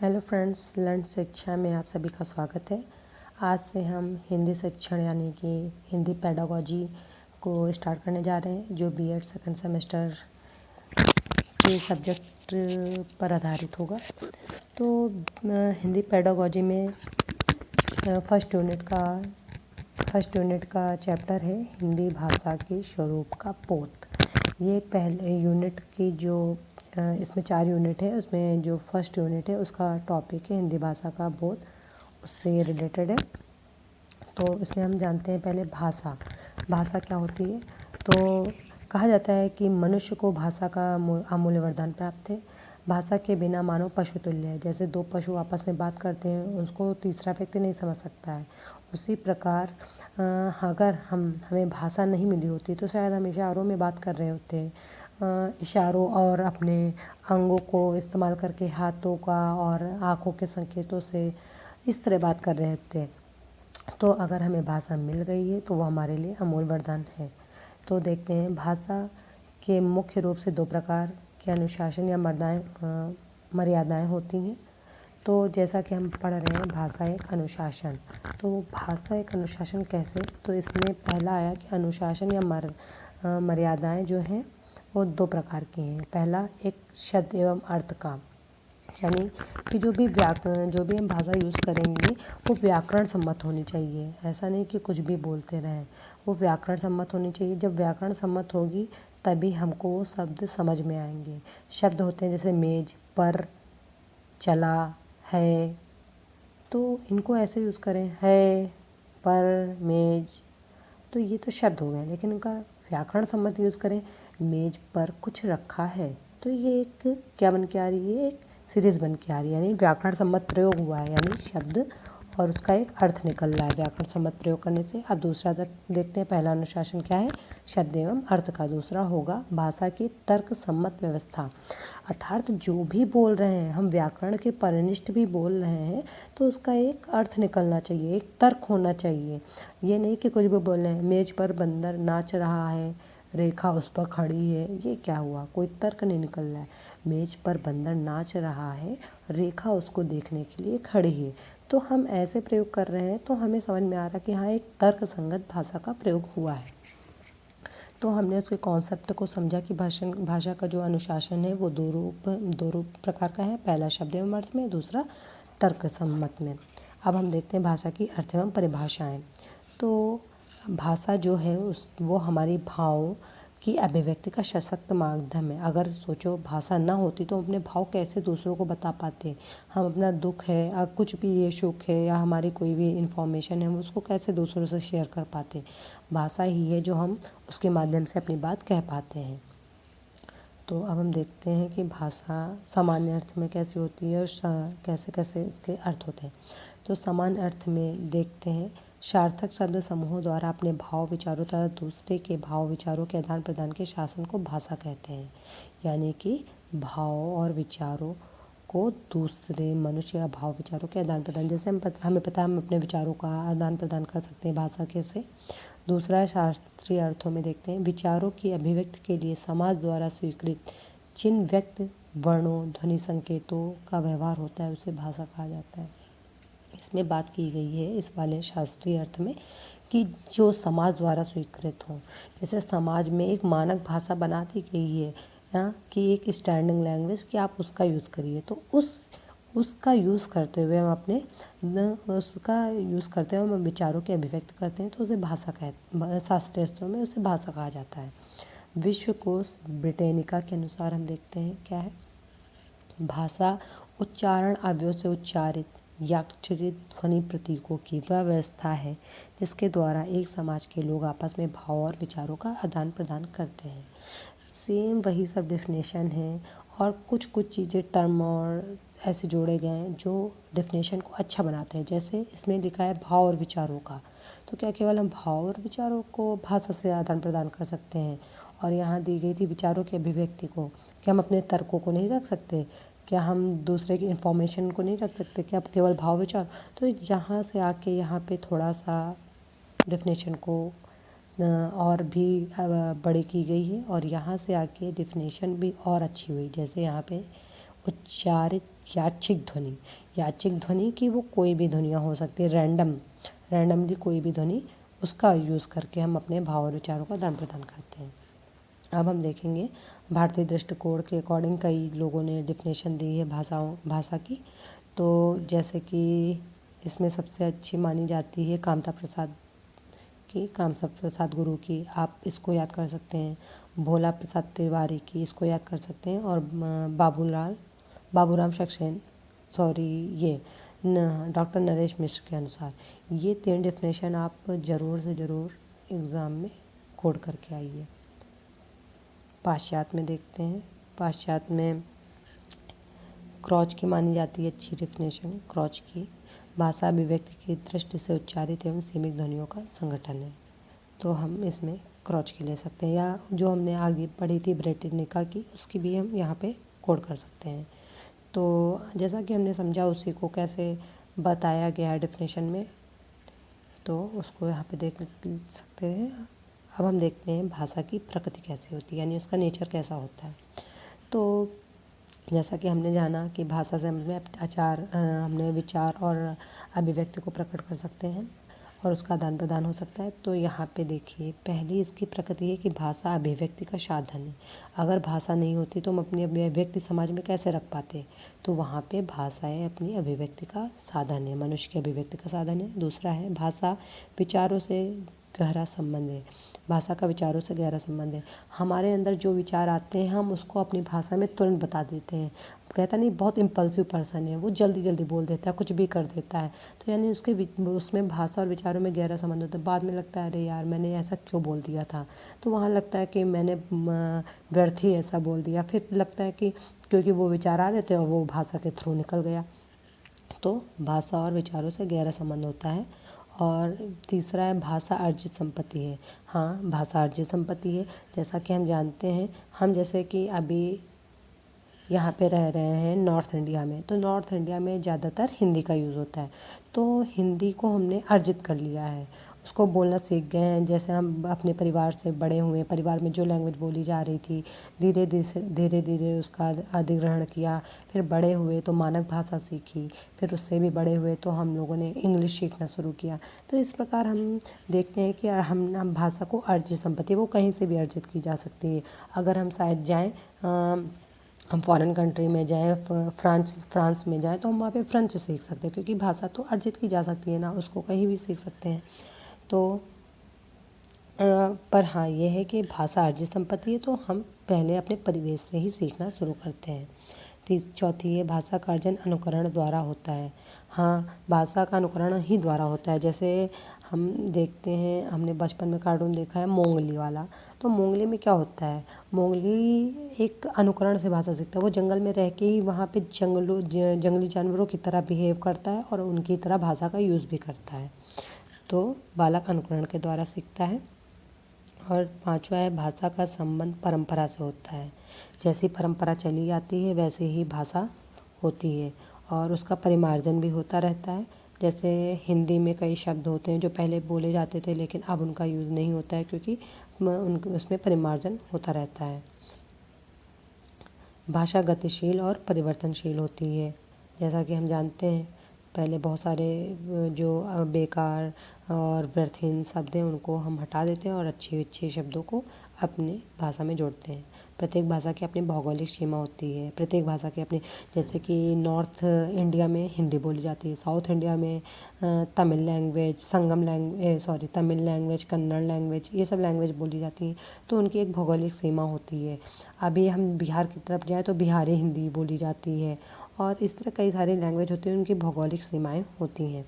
Hello friends, learn शिक्षा में आप सभी का स्वागत है। आज से हम हिंदी शिक्षण यानी कि हिंदी पेडागोजी को स्टार्ट करने जा रहे हैं, जो बीएड सेकंड सेमेस्टर के सब्जेक्ट पर आधारित होगा। तो हिंदी पेडागोजी में फर्स्ट यूनिट का चैप्टर है हिंदी भाषा के स्वरूप का पोत। ये पहले यूनिट की जो इसमें 4 यूनिट है, उसमें जो फर्स्ट यूनिट है उसका टॉपिक है हिंदी भाषा का बोध, उससे ये रिलेटेड है। तो इसमें हम जानते हैं पहले भाषा क्या होती है। तो कहा जाता है कि मनुष्य को भाषा का अमूल्य वरदान प्राप्त है। भाषा के बिना मानव पशु तुल्य है। जैसे दो पशु आपस में बात करते हैं, उसको तीसरा व्यक्ति नहीं समझ सकता है। उसी प्रकार अगर हमें भाषा नहीं मिली होती तो शायद हम इशारों में बात कर रहे होते। इशारों और अपने अंगों को इस्तेमाल करके हाथों का और आँखों के संकेतों से इस तरह बात कर रहे होते। तो अगर हमें भाषा मिल गई है तो वो हमारे लिए अमूल्य वरदान है। तो देखते हैं भाषा के मुख्य रूप से 2 प्रकार के अनुशासन या मर्यादाएं होती हैं। तो जैसा कि हम पढ़ रहे हैं भाषा एक अनुशासन। तो भाषा एक अनुशासन कैसे? तो इसमें पहला आया कि अनुशासन या मर्यादाएं जो हैं वो 2 प्रकार की हैं। पहला एक शब्द एवं अर्थ का, यानी कि जो भी हम भाषा यूज़ करेंगे वो व्याकरण सम्मत होनी चाहिए। ऐसा नहीं कि कुछ भी बोलते रहें, वो व्याकरण सम्मत होनी चाहिए। जब व्याकरण सम्मत होगी तभी हमको वो शब्द समझ में आएंगे। शब्द होते हैं जैसे मेज पर, चला, है, तो इनको ऐसे यूज़ करें, है, पर, मेज, तो ये तो शब्द हो गए। लेकिन इनका व्याकरण सम्मत यूज़ करें, मेज पर कुछ रखा है, तो ये एक क्या बन के आ रही है, एक सीरीज बन के आ रही है, यानी व्याकरण सम्मत प्रयोग हुआ है, यानी शब्द और उसका एक अर्थ निकल रहा है व्याकरण सम्मत प्रयोग करने से। अब दूसरा देखते हैं, पहला अनुशासन क्या है, शब्द एवं अर्थ का। दूसरा होगा भाषा की तर्क सम्मत व्यवस्था, अर्थात जो भी बोल रहे हैं हम, व्याकरण के परिनिष्ठ भी बोल रहे हैं, तो उसका एक अर्थ निकलना चाहिए, एक तर्क होना चाहिए। ये नहीं कि कुछ भी बोल रहे हैं, मेज पर बंदर नाच रहा है, रेखा उस पर खड़ी है, ये क्या हुआ, कोई तर्क नहीं निकल रहा है। मेज पर बंदर नाच रहा है, रेखा उसको देखने के लिए खड़ी है, तो हम ऐसे प्रयोग कर रहे हैं तो हमें समझ में आ रहा है कि हाँ, एक तर्क संगत भाषा का प्रयोग हुआ है। तो हमने उसके कॉन्सेप्ट को समझा कि भाषा का जो अनुशासन है वो दो रूप प्रकार का है। पहला शब्द एवं अर्थ में, दूसरा तर्क सम्मत में। अब हम देखते हैं भाषा की अर्थ एवं परिभाषाएं। तो भाषा जो है वो हमारी भावों की अभिव्यक्ति का सशक्त माध्यम है। अगर सोचो भाषा ना होती तो अपने भाव कैसे दूसरों को बता पाते। हम अपना दुख है, कुछ भी ये सुख है या हमारी कोई भी इंफॉर्मेशन है, हम उसको कैसे दूसरों से शेयर कर पाते। भाषा ही है जो हम उसके माध्यम से अपनी बात कह पाते हैं। तो अब हम देखते हैं कि भाषा सामान्य अर्थ में कैसी होती है और कैसे कैसे इसके अर्थ होते हैं। तो सामान्य अर्थ में देखते हैं, सार्थक शब्द समूहों द्वारा अपने भाव विचारों तथा दूसरे के भाव विचारों के आदान प्रदान के शासन को भाषा कहते हैं। यानी कि भाव और विचारों को दूसरे मनुष्य या भाव विचारों के आदान प्रदान, जैसे हमें पता है हम अपने विचारों का आदान प्रदान कर सकते हैं भाषा के से। दूसरा शास्त्रीय अर्थों में देखते हैं, विचारों की अभिव्यक्ति के लिए समाज द्वारा स्वीकृत जिन व्यक्त वर्णों ध्वनि संकेतों का व्यवहार होता है उसे भाषा कहा जाता है। इसमें बात की गई है इस वाले शास्त्रीय अर्थ में कि जो समाज द्वारा स्वीकृत हो। जैसे समाज में एक मानक भाषा बना दी गई है कि एक स्टैंडिंग लैंग्वेज कि आप उसका यूज़ करिए, तो उसका यूज़ करते हुए हम हम विचारों की अभिव्यक्त करते हैं, तो उसे भाषा शास्त्रीय अर्थों में उसे भाषा कहा जाता है। विश्वकोश ब्रिटेनिका के अनुसार हम देखते हैं क्या है, भाषा उच्चारण अवयव से उच्चारित या उच्चरित ध्वनि प्रतीकों की वह व्यवस्था है जिसके द्वारा एक समाज के लोग आपस में भाव और विचारों का आदान प्रदान करते हैं। सेम वही सब डेफिनेशन है और कुछ चीज़ें टर्म और ऐसे जोड़े गए हैं जो डेफिनेशन को अच्छा बनाते हैं। जैसे इसमें लिखा है भाव और विचारों का, तो क्या केवल हम भाव और विचारों को भाषा से आदान प्रदान कर सकते हैं? और यहाँ दी गई थी विचारों की अभिव्यक्ति को, क्या हम अपने तर्कों को नहीं रख सकते? क्या हम दूसरे की इन्फॉर्मेशन को नहीं रख सकते? क्या केवल भाव विचार? तो यहाँ से आके यहाँ पे थोड़ा सा डेफिनेशन को और भी बड़ी की गई है और यहाँ से आके डेफिनेशन भी और अच्छी हुई। जैसे यहाँ पे उच्चारित यादृच्छिक ध्वनि, यादृच्छिक ध्वनि कि वो कोई भी ध्वनियाँ हो सकती है, रैंडमली कोई भी ध्वनि, उसका यूज़ करके हम अपने भाव और विचारों का आदान प्रदान करते हैं। अब हम देखेंगे भारतीय दृष्टिकोण के अकॉर्डिंग कई लोगों ने डिफिनेशन दी है भाषा की। तो जैसे कि इसमें सबसे अच्छी मानी जाती है कामता प्रसाद गुरु की, आप इसको याद कर सकते हैं। भोला प्रसाद तिवारी की, इसको याद कर सकते हैं। और बाबूराम सक्सेना, ये डॉक्टर नरेश मिश्र के अनुसार ये 3 डिफिनेशन आप ज़रूर से ज़रूर एग्ज़ाम में कोड करके आइए। पाश्चात्य में देखते हैं। पाश्चात्य में क्रॉच की मानी जाती है अच्छी डिफिनेशन। क्रॉच की भाषा अभिव्यक्ति की दृष्टि से उच्चारित एवं सीमित ध्वनियों का संगठन है। तो हम इसमें क्रॉच की ले सकते हैं, या जो हमने आगे पढ़ी थी ब्रेटिनिका की, उसकी भी हम यहाँ पे कोड कर सकते हैं। तो जैसा कि हमने समझा उसी को कैसे बताया गया है डिफिनेशन में, तो उसको यहाँ पे देख सकते हैं। अब हम देखते हैं भाषा की प्रकृति कैसी होती है, यानी उसका नेचर कैसा होता है। तो जैसा कि हमने जाना कि भाषा से हमने विचार और अभिव्यक्ति को प्रकट कर सकते हैं और उसका आदान प्रदान हो सकता है। तो यहाँ पे देखिए, पहली इसकी प्रकृति है कि भाषा अभिव्यक्ति का साधन है। अगर भाषा नहीं होती तो हम अपनी अभिव्यक्ति समाज में कैसे रख पाते। तो वहाँ पे भाषाएं अपनी अभिव्यक्ति का साधन है, मनुष्य की अभिव्यक्ति का साधन है। दूसरा है भाषा विचारों से गहरा संबंध है। भाषा का विचारों से गहरा संबंध है। हमारे अंदर जो विचार आते हैं हम उसको अपनी भाषा में तुरंत बता देते हैं। कहता नहीं, बहुत इम्पल्सिव पर्सन है, वो जल्दी जल्दी बोल देता है, कुछ भी कर देता है। तो यानी उसमें भाषा और विचारों में गहरा संबंध होता है। बाद में लगता है अरे यार मैंने ऐसा क्यों बोल दिया था, तो वहाँ लगता है कि मैंने व्यर्थ ही ऐसा बोल दिया। फिर लगता है कि क्योंकि वो विचार आ रहे थे और वो भाषा के थ्रू निकल गया। तो भाषा और विचारों से गहरा संबंध होता है। और तीसरा है भाषा अर्जित संपत्ति है। हाँ, भाषा अर्जित संपत्ति है। जैसा कि हम जानते हैं, हम जैसे कि अभी यहाँ पे रह रहे हैं नॉर्थ इंडिया में, तो नॉर्थ इंडिया में ज़्यादातर हिंदी का यूज़ होता है। तो हिंदी को हमने अर्जित कर लिया है, उसको बोलना सीख गए हैं। जैसे हम अपने परिवार से बड़े हुए, परिवार में जो लैंग्वेज बोली जा रही थी, धीरे धीरे उसका अधिग्रहण किया। फिर बड़े हुए तो मानक भाषा सीखी, फिर उससे भी बड़े हुए तो हम लोगों ने इंग्लिश सीखना शुरू किया। तो इस प्रकार हम देखते हैं कि हम भाषा को अर्जित संपत्ति, वो कहीं से भी अर्जित की जा सकती है। अगर हम शायद जाएँ, हम फॉरेन कंट्री में जाएँ, फ्रांस में जाएँ, तो हम वहाँ पे फ्रेंच सीख सकते हैं, क्योंकि भाषा तो अर्जित की जा सकती है ना, उसको कहीं भी सीख सकते हैं। तो पर हाँ, ये है कि भाषा अर्जित संपत्ति है, तो हम पहले अपने परिवेश से ही सीखना शुरू करते हैं। चौथी है भाषा का अर्जन अनुकरण द्वारा होता है। हाँ, भाषा का अनुकरण ही द्वारा होता है। जैसे हम देखते हैं, हमने बचपन में कार्टून देखा है मोंगली वाला। तो मोंगली में क्या होता है, मोंगली एक अनुकरण से भाषा सीखता है। वो जंगल में रह के ही वहाँ पे जंगली जानवरों की तरह बिहेव करता है और उनकी तरह भाषा का यूज़ भी करता है। तो बालक अनुकरण के द्वारा सीखता है। और पांचवा है भाषा का संबंध परंपरा से होता है। जैसी परंपरा चली आती है वैसे ही भाषा होती है और उसका परिमार्जन भी होता रहता है। जैसे हिंदी में कई शब्द होते हैं जो पहले बोले जाते थे लेकिन अब उनका यूज़ नहीं होता है, क्योंकि उसमें परिमार्जन होता रहता है। भाषा गतिशील और परिवर्तनशील होती है। जैसा कि हम जानते हैं, पहले बहुत सारे जो बेकार और व्यर्थहीन शब्द हैं उनको हम हटा देते हैं और अच्छे अच्छे शब्दों को अपनी भाषा में जोड़ते हैं। प्रत्येक भाषा की अपनी भौगोलिक सीमा होती है। प्रत्येक भाषा की अपनी, जैसे कि नॉर्थ इंडिया में हिंदी बोली जाती है, साउथ इंडिया में Tamil language, Tamil language, Kannada language, ये सब लैंग्वेज बोली जाती हैं। तो उनकी एक भौगोलिक सीमा होती है। अभी हम बिहार की तरफ जाएँ तो बिहारी हिंदी बोली जाती है और इस तरह कई सारी लैंग्वेज होती हैं, उनकी भौगोलिक सीमाएँ होती हैं।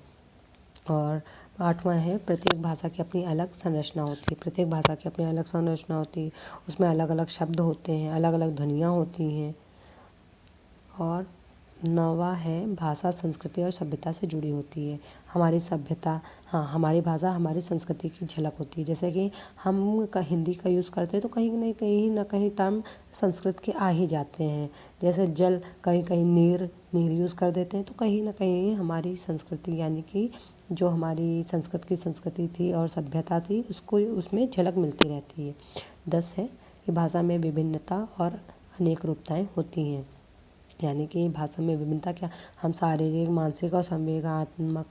और आठवां है प्रत्येक भाषा की अपनी अलग संरचना होती है। प्रत्येक भाषा की अपनी अलग संरचना होती है, उसमें अलग अलग शब्द होते हैं, अलग अलग ध्वनियाँ होती हैं। और नौवां है भाषा संस्कृति और सभ्यता से जुड़ी होती है। हमारी सभ्यता, हाँ, हमारी भाषा हमारी संस्कृति की झलक होती है। जैसे कि हम हिंदी का यूज़ करते हैं तो कहीं ना कहीं टर्म संस्कृत के आ ही जाते हैं। जैसे जल, कहीं कहीं नीर यूज़ कर देते हैं, तो कहीं ना कहीं हमारी संस्कृति, यानी कि जो हमारी संस्कृत की संस्कृति थी और सभ्यता थी, उसको उसमें झलक मिलती रहती है। 10 है कि भाषा में विभिन्नता और अनेक रूपताएँ होती हैं। यानी कि भाषा में विभिन्नता क्या, हम शारीरिक, मानसिक और संवेगात्मक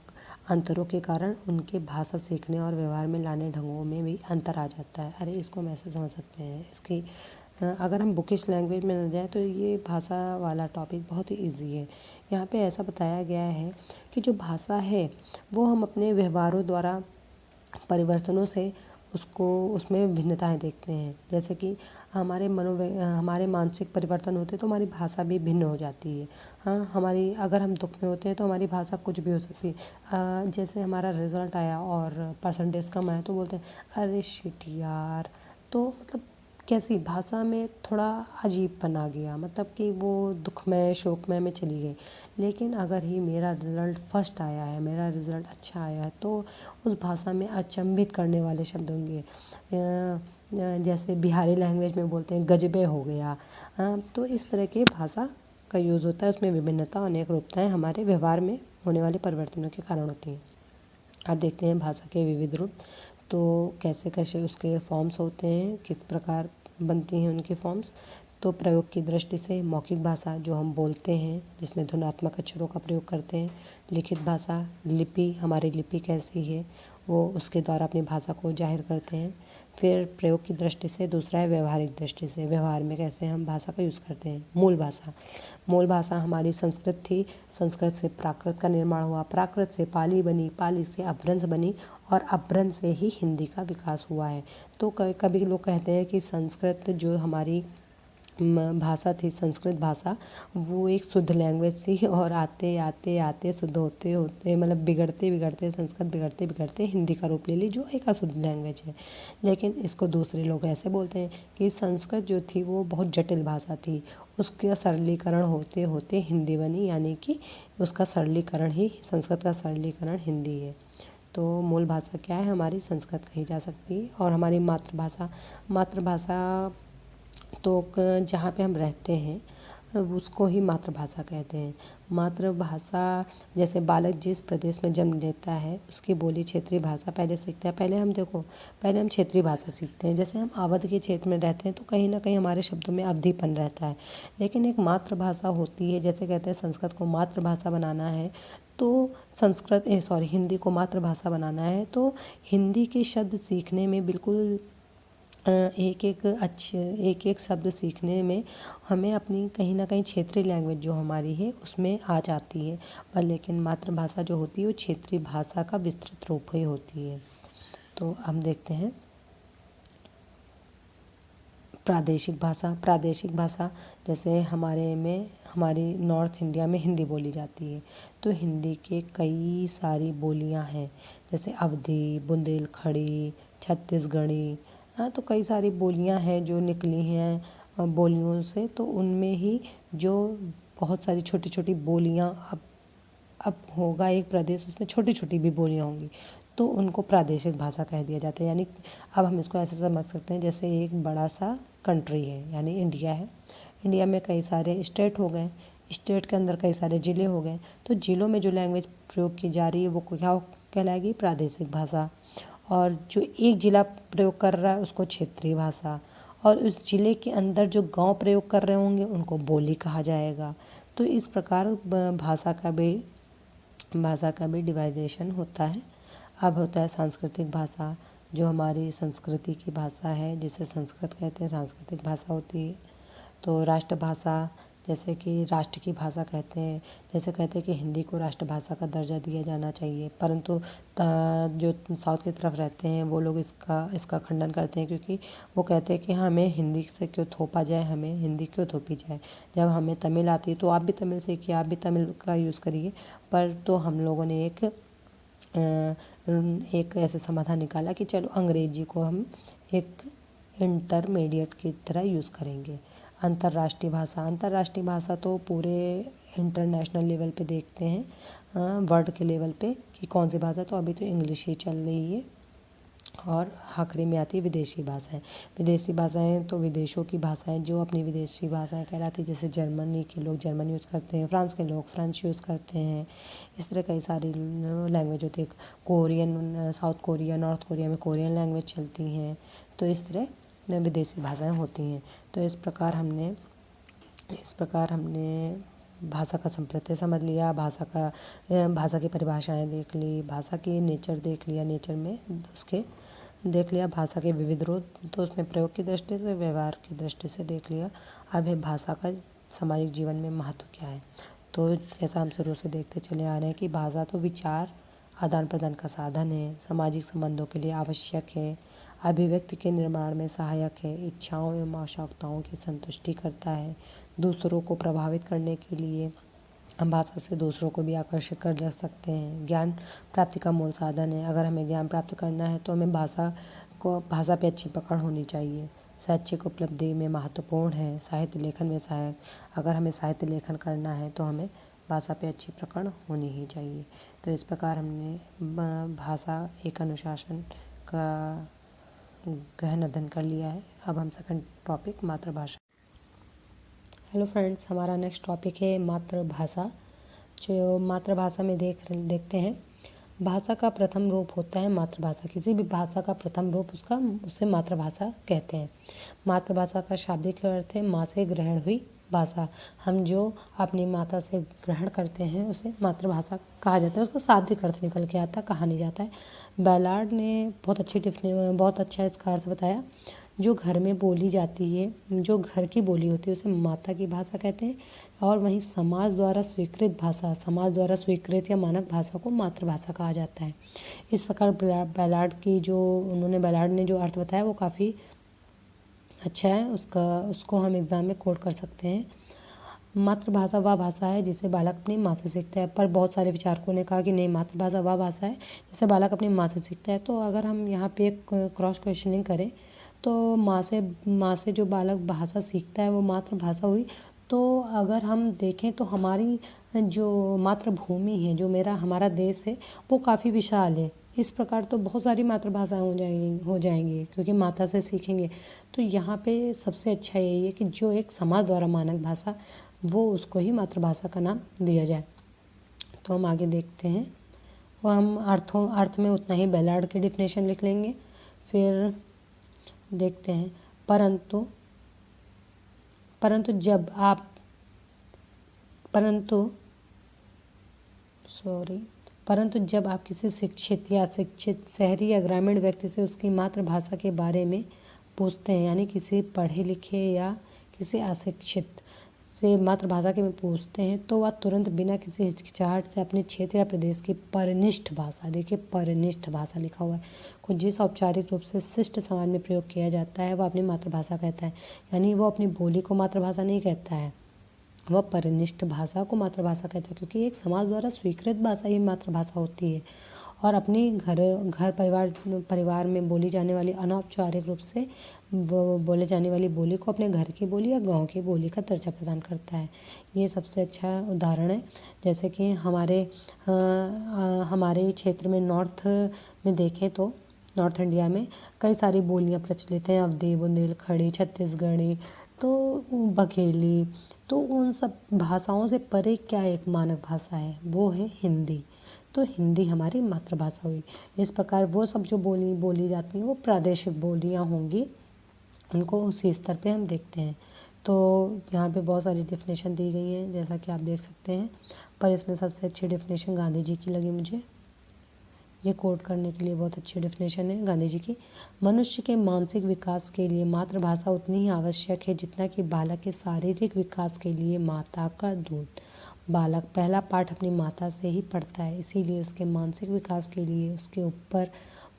अंतरों के कारण उनके भाषा सीखने और व्यवहार में लाने ढंगों में भी अंतर आ जाता है। अरे इसको हम ऐसे समझ सकते हैं, इसकी अगर हम बुकिश लैंग्वेज में न जाए तो ये भाषा वाला टॉपिक बहुत ही ईजी है। यहाँ पे ऐसा बताया गया है कि जो भाषा है वो हम अपने व्यवहारों द्वारा परिवर्तनों से उसको उसमें भिन्नताएं देखते हैं। जैसे कि हमारे मानसिक परिवर्तन होते हैं तो हमारी भाषा भी भिन्न हो जाती है। हाँ, हमारी अगर हम दुख में होते हैं तो हमारी भाषा कुछ भी हो सकती है। जैसे हमारा रिजल्ट आया और परसेंटेज कम आया तो बोलते हैं अरे शिट यार। तो मतलब कैसी भाषा में थोड़ा अजीबपन आ गया, मतलब कि वो दुखमय शोकमय में चली गई। लेकिन अगर ही मेरा रिज़ल्ट फर्स्ट आया है, मेरा रिज़ल्ट अच्छा आया है, तो उस भाषा में अचंभित करने वाले शब्द होंगे। जैसे बिहारी लैंग्वेज में बोलते हैं गजबे हो गया। तो इस तरह के भाषा का यूज़ होता है, उसमें विभिन्नता और अनेक रूपताएँ हमारे व्यवहार में होने वाले परिवर्तनों के कारण होती हैं। अब देखते हैं भाषा के विविध रूप, तो कैसे कैसे उसके फॉर्म्स होते हैं, किस प्रकार बनती हैं उनके फॉर्म्स। तो प्रयोग की दृष्टि से मौखिक भाषा जो हम बोलते हैं जिसमें ध्वन्यात्मक अक्षरों का प्रयोग करते हैं। लिखित भाषा, लिपि, हमारी लिपि कैसी है वो उसके द्वारा अपनी भाषा को जाहिर करते हैं। फिर प्रयोग की दृष्टि से दूसरा है व्यवहारिक दृष्टि से, व्यवहार में कैसे हम भाषा का यूज़ करते हैं। मूल भाषा हमारी संस्कृत थी, संस्कृत से प्राकृत का निर्माण हुआ, प्राकृत से पाली बनी, पाली से अपभ्रंश बनी और अपभ्रंश से ही हिंदी का विकास हुआ है। तो कभी लोग कहते हैं कि संस्कृत जो हमारी भाषा थी, संस्कृत भाषा, वो एक शुद्ध लैंग्वेज थी और आते आते आते शुद्ध होते होते मतलब बिगड़ते बिगड़ते संस्कृत बिगड़ते बिगड़ते हिंदी का रूप ले ली जो एक अशुद्ध लैंग्वेज है। लेकिन इसको दूसरे लोग ऐसे बोलते हैं कि संस्कृत जो थी वो बहुत जटिल भाषा थी, उसका सरलीकरण होते होते हिंदी बनी, यानी कि उसका सरलीकरण ही संस्कृत का सरलीकरण हिंदी है। तो मूल भाषा क्या है, हमारी संस्कृत कही जा सकती है। और हमारी मातृभाषा तो जहाँ पे हम रहते हैं उसको ही मातृभाषा कहते हैं। मातृभाषा जैसे बालक जिस प्रदेश में जन्म लेता है उसकी बोली क्षेत्रीय भाषा पहले सीखता है। पहले हम क्षेत्रीय भाषा सीखते हैं। जैसे हम अवध के क्षेत्र में रहते हैं तो कहीं ना कहीं हमारे शब्दों में अवधिपन रहता है। लेकिन एक मातृभाषा होती है, जैसे कहते हैं संस्कृत को मातृभाषा बनाना है तो हिंदी को मातृभाषा बनाना है तो हिंदी के शब्द सीखने में बिल्कुल एक एक शब्द सीखने में हमें अपनी कहीं ना कहीं क्षेत्रीय लैंग्वेज जो हमारी है उसमें आ जाती है। पर लेकिन मातृभाषा जो होती है वो क्षेत्रीय भाषा का विस्तृत रूप ही होती है। तो हम देखते हैं प्रादेशिक भाषा जैसे हमारी नॉर्थ इंडिया में हिंदी बोली जाती है तो हिंदी के कई सारी बोलियां हैं, जैसे अवधी, बुंदेलखंडी, छत्तीसगढ़ी। हाँ, तो कई सारी बोलियां हैं जो निकली हैं बोलियों से। तो उनमें ही जो बहुत सारी छोटी छोटी बोलियां अब होगा एक प्रदेश, उसमें छोटी छोटी भी बोलियां होंगी तो उनको प्रादेशिक भाषा कह दिया जाता है। यानी अब हम इसको ऐसे समझ सकते हैं जैसे एक बड़ा सा कंट्री है, यानी इंडिया है। इंडिया में कई सारे स्टेट हो गए, स्टेट के अंदर कई सारे ज़िले हो गए, तो ज़िलों में जो लैंग्वेज प्रयोग की जा रही है वो क्या कहलाएगी, प्रादेशिक भाषा। और जो एक ज़िला प्रयोग कर रहा है उसको क्षेत्रीय भाषा, और उस ज़िले के अंदर जो गांव प्रयोग कर रहे होंगे उनको बोली कहा जाएगा। तो इस प्रकार भाषा का भी डिवाइडेशन होता है। अब होता है सांस्कृतिक भाषा, जो हमारी संस्कृति की भाषा है जिसे संस्कृत कहते हैं, सांस्कृतिक भाषा होती है। तो राष्ट्रभाषा, जैसे कि राष्ट्र की भाषा कहते हैं, जैसे कहते हैं कि हिंदी को राष्ट्रभाषा का दर्जा दिया जाना चाहिए, परंतु जो साउथ की तरफ रहते हैं वो लोग इसका खंडन करते हैं, क्योंकि वो कहते हैं कि हमें हिंदी से क्यों थोपा जाए, हमें हिंदी क्यों थोपी जाए। जब हमें तमिल आती है तो आप भी तमिल सीखिए, आप भी तमिल का यूज़ करिए। पर तो हम लोगों ने एक ऐसे समाधान निकाला कि चलो अंग्रेजी को हम एक इंटरमीडिएट की तरह यूज़ करेंगे। अंतर्राष्ट्रीय भाषा तो पूरे इंटरनेशनल लेवल पे देखते हैं, वर्ल्ड के लेवल पे कि कौन सी भाषा, तो अभी तो इंग्लिश ही चल रही है। और आखिरी में आती है विदेशी भाषाएं। विदेशी भाषाएं तो विदेशों की भाषाएं जो अपनी विदेशी भाषाएं कहलाती है, जैसे जर्मनी के लोग जर्मन यूज़ करते हैं, फ्रांस के लोग फ्रेंच यूज़ करते हैं। इस तरह कई सारी लैंग्वेज होती है। Korean, south Korea, north Korea में कोरियन लैंग्वेज चलती हैं। तो इस तरह विदेशी भाषाएं होती हैं। तो इस प्रकार हमने भाषा का संप्रत्यय समझ लिया, भाषा की परिभाषाएं देख ली, भाषा की नेचर देख लिया, नेचर में उसके देख लिया, भाषा के विविध रूप तो उसमें प्रयोग की दृष्टि से, व्यवहार की दृष्टि से देख लिया। अब है भाषा का सामाजिक जीवन में महत्व क्या है। तो जैसा हम शुरू से देखते चले आ रहे हैं कि भाषा तो विचार आदान प्रदान का साधन है, सामाजिक संबंधों के लिए आवश्यक है, अभिव्यक्ति के निर्माण में सहायक है, इच्छाओं एवं आवश्यकताओं की संतुष्टि करता है, दूसरों को प्रभावित करने के लिए हम भाषा से दूसरों को भी आकर्षित कर जा सकते हैं, ज्ञान प्राप्ति का मूल साधन है। अगर हमें ज्ञान प्राप्त करना है तो हमें भाषा पे अच्छी पकड़ होनी चाहिए। शैक्षिक उपलब्धि में महत्वपूर्ण है, साहित्य लेखन में सहायक। अगर हमें साहित्य लेखन करना है तो हमें भाषा पे अच्छी पकड़ होनी ही चाहिए। तो इस प्रकार हमने भाषा एक अनुशासन का गहन अध्ययन कर लिया है। अब हम सेकंड टॉपिक मातृभाषा। हेलो फ्रेंड्स, हमारा नेक्स्ट टॉपिक है मातृभाषा। जो मातृभाषा में देखते हैं, भाषा का प्रथम रूप होता है मातृभाषा। किसी भी भाषा का प्रथम रूप उसे मातृभाषा कहते हैं। मातृभाषा का शाब्दिक अर्थ है माँ से ग्रहण हुई भाषा। हम जो अपनी माता से ग्रहण करते हैं उसे मातृभाषा कहा जाता है। उसका शाब्दिक अर्थ निकल के आता है, कहा नहीं जाता है। बैलार्ड ने बहुत अच्छा इसका अर्थ बताया। जो घर में बोली जाती है, जो घर की बोली होती है उसे माता की भाषा कहते हैं। और वहीं समाज द्वारा स्वीकृत या मानक भाषा को मातृभाषा कहा जाता है। इस प्रकार बैलार्ड ने जो अर्थ बताया वो काफ़ी अच्छा है। उसको हम एग्ज़ाम में कोट कर सकते हैं। मातृभाषा वह भाषा है जिसे बालक अपनी माँ से सीखता है। पर बहुत सारे विचारकों ने कहा कि नहीं, मातृभाषा वह भाषा है जिसे बालक अपनी माँ से सीखता है। तो अगर हम यहाँ पे एक क्रॉस क्वेश्चनिंग करें तो माँ से जो बालक भाषा सीखता है वो मातृभाषा हुई। तो अगर हम देखें तो हमारी जो मातृभूमि है, जो हमारा देश है, वो काफ़ी विशाल है। इस प्रकार तो बहुत सारी मातृभाषाएं हो जाएंगी क्योंकि माता से सीखेंगे। तो यहाँ पे सबसे अच्छा यही है कि जो एक समाज द्वारा मानक भाषा, वो उसको ही मातृभाषा का नाम दिया जाए। तो हम आगे देखते हैं। वो हम अर्थ में उतना ही बैलार्ड की डिफिनेशन लिख लेंगे। फिर देखते हैं, परंतु जब आप किसी शिक्षित या अशिक्षित शहरी या ग्रामीण व्यक्ति से उसकी मातृभाषा के बारे में पूछते हैं, यानी किसी पढ़े लिखे या किसी अशिक्षित से मातृभाषा के में पूछते हैं, तो वह तुरंत बिना किसी हिचकिचाहट से अपने क्षेत्र या प्रदेश की परिनिष्ठ भाषा, देखिए परिनिष्ठ भाषा लिखा हुआ है, को जिस औपचारिक रूप से शिष्ट समाज में प्रयोग किया जाता है वह अपनी मातृभाषा कहता है। यानी वो अपनी बोली को मातृभाषा नहीं कहता है, वह परिनिष्ठ भाषा को मातृभाषा कहता है, क्योंकि एक समाज द्वारा स्वीकृत भाषा ही मातृभाषा होती है। और अपनी घर परिवार में बोली जाने वाली अनौपचारिक रूप से बोले जाने वाली बोली को अपने घर की बोली या गांव की बोली का दर्जा प्रदान करता है। ये सबसे अच्छा उदाहरण है। जैसे कि हमारे क्षेत्र में नॉर्थ में देखें तो नॉर्थ इंडिया में कई सारी बोलियां प्रचलित हैं, अवधी, बुंदेलखंडी, छत्तीसगढ़ी, तो बघेली। तो उन सब भाषाओं से परे क्या एक मानक भाषा है, वो है हिंदी। तो हिंदी हमारी मातृभाषा हुई। इस प्रकार वो सब जो बोली जाती हैं वो प्रादेशिक बोलियां होंगी, उनको उसी स्तर पे हम देखते हैं। तो यहाँ पे बहुत सारी डेफिनेशन दी गई हैं जैसा कि आप देख सकते हैं, पर इसमें सबसे अच्छी डेफिनेशन गांधी जी की लगी मुझे। ये कोट करने के लिए बहुत अच्छी डेफिनेशन है गांधी जी की। मनुष्य के मानसिक विकास के लिए मातृभाषा उतनी ही आवश्यक है जितना कि बालक के शारीरिक विकास के लिए माता का दूध। बालक पहला पाठ अपनी माता से ही पढ़ता है, इसीलिए उसके मानसिक विकास के लिए उसके ऊपर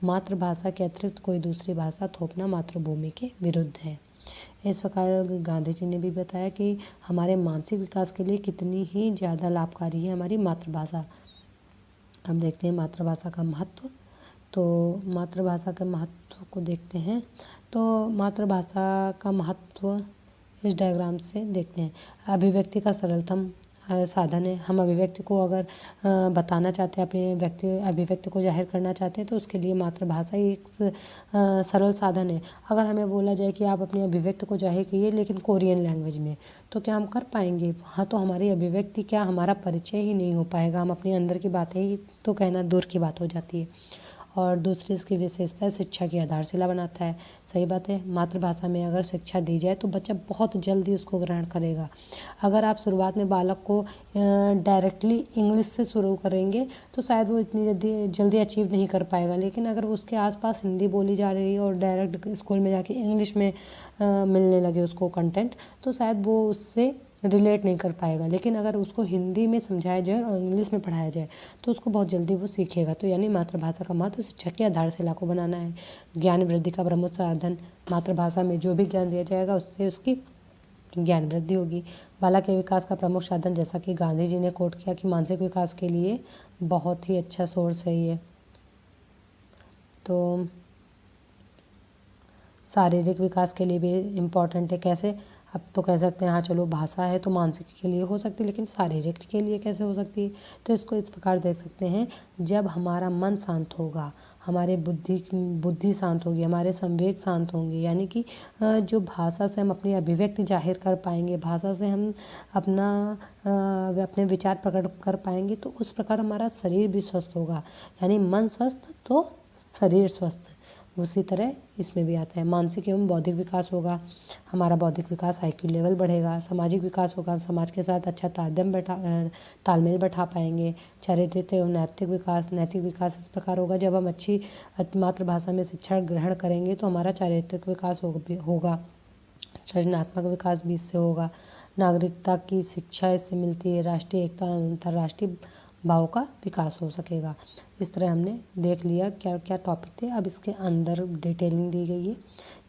मातृभाषा के अतिरिक्त कोई दूसरी भाषा थोपना मातृभूमि के विरुद्ध है। इस प्रकार गांधी जी ने भी बताया कि हमारे मानसिक विकास के लिए कितनी ही ज़्यादा लाभकारी है हमारी मातृभाषा। अब देखते हैं मातृभाषा का महत्व। तो मातृभाषा के महत्व को देखते हैं। तो मातृभाषा का महत्व इस डायग्राम से देखते हैं। अभिव्यक्ति का सरलतम साधन है। हम अभिव्यक्ति को अगर बताना चाहते हैं, अपने अभिव्यक्ति को जाहिर करना चाहते हैं, तो उसके लिए मातृभाषा ही एक सरल साधन है। अगर हमें बोला जाए कि आप अपनी अभिव्यक्ति को जाहिर कीजिए लेकिन कोरियन लैंग्वेज में, तो क्या हम कर पाएंगे? वहाँ तो हमारी अभिव्यक्ति क्या, हमारा परिचय ही नहीं हो पाएगा। हम अपने अंदर की बातें ही तो कहना दूर की बात हो जाती है। और दूसरी इसकी विशेषता है शिक्षा की आधारशिला बनाता है। सही बात है, मातृभाषा में अगर शिक्षा दी जाए तो बच्चा बहुत जल्दी उसको ग्रहण करेगा। अगर आप शुरुआत में बालक को डायरेक्टली इंग्लिश से शुरू करेंगे तो शायद वो इतनी जल्दी अचीव नहीं कर पाएगा, लेकिन अगर उसके आसपास हिंदी बोली जा रही है और डायरेक्ट स्कूल में जाके इंग्लिश में मिलने लगे उसको कंटेंट, तो शायद वो उससे रिलेट नहीं कर पाएगा। लेकिन अगर उसको हिंदी में समझाया जाए और इंग्लिश में पढ़ाया जाए तो उसको बहुत जल्दी वो सीखेगा। तो यानी मातृभाषा का महत्व शिक्षा की आधारशिला को बनाना है। ज्ञान वृद्धि का प्रमुख साधन, मातृभाषा में जो भी ज्ञान दिया जाएगा उससे उसकी ज्ञान वृद्धि होगी। बालक के विकास का प्रमुख साधन, जैसा कि गांधी जी ने कोट किया कि मानसिक विकास के लिए बहुत ही अच्छा सोर्स है ये। तो शारीरिक विकास के लिए भी इम्पॉर्टेंट है। कैसे? अब तो कह सकते हैं हाँ चलो भाषा है तो मानसिक के लिए हो सकती है, लेकिन शारीरिक के लिए कैसे हो सकती है? तो इसको इस प्रकार देख सकते हैं, जब हमारा मन शांत होगा, हमारे बुद्धि शांत होगी, हमारे संवेग शांत होंगे, यानी कि जो भाषा से हम अपनी अभिव्यक्ति जाहिर कर पाएंगे, भाषा से हम अपने विचार प्रकट कर पाएंगे, तो उस प्रकार हमारा शरीर भी स्वस्थ होगा। यानी मन स्वस्थ तो शरीर स्वस्थ। उसी तरह इसमें भी आता है मानसिक एवं बौद्धिक विकास होगा। हमारा बौद्धिक विकास IQ लेवल बढ़ेगा। सामाजिक विकास होगा, हम समाज के साथ अच्छा तालमेल बैठा पाएंगे। चारित्रिक एवं नैतिक विकास इस प्रकार होगा, जब हम अच्छी मातृभाषा में शिक्षा ग्रहण करेंगे तो हमारा चारित्रिक विकास होगा। सृजनात्मक विकास भी इससे होगा। नागरिकता की शिक्षा इससे मिलती है। राष्ट्रीय एकता अंतर्राष्ट्रीय भाव का विकास हो सकेगा। इस तरह हमने देख लिया क्या क्या टॉपिक थे। अब इसके अंदर डिटेलिंग दी गई है।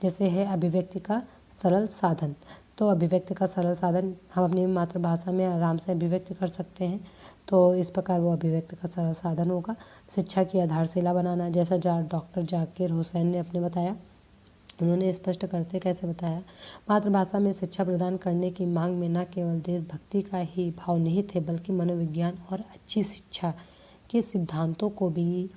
जैसे है अभिव्यक्ति का सरल साधन। तो अभिव्यक्ति का सरल साधन, हम अपनी मातृभाषा में आराम से अभिव्यक्त कर सकते हैं, तो इस प्रकार वो अभिव्यक्ति का सरल साधन होगा। शिक्षा की आधारशिला बनाना, जैसा डॉक्टर जाकिर हुसैन ने अपने बताया, उन्होंने स्पष्ट करते कैसे बताया, मातृभाषा में शिक्षा प्रदान करने की मांग में न केवल देशभक्ति का ही भाव निहित है, बल्कि मनोविज्ञान और अच्छी शिक्षा के सिद्धांतों को भी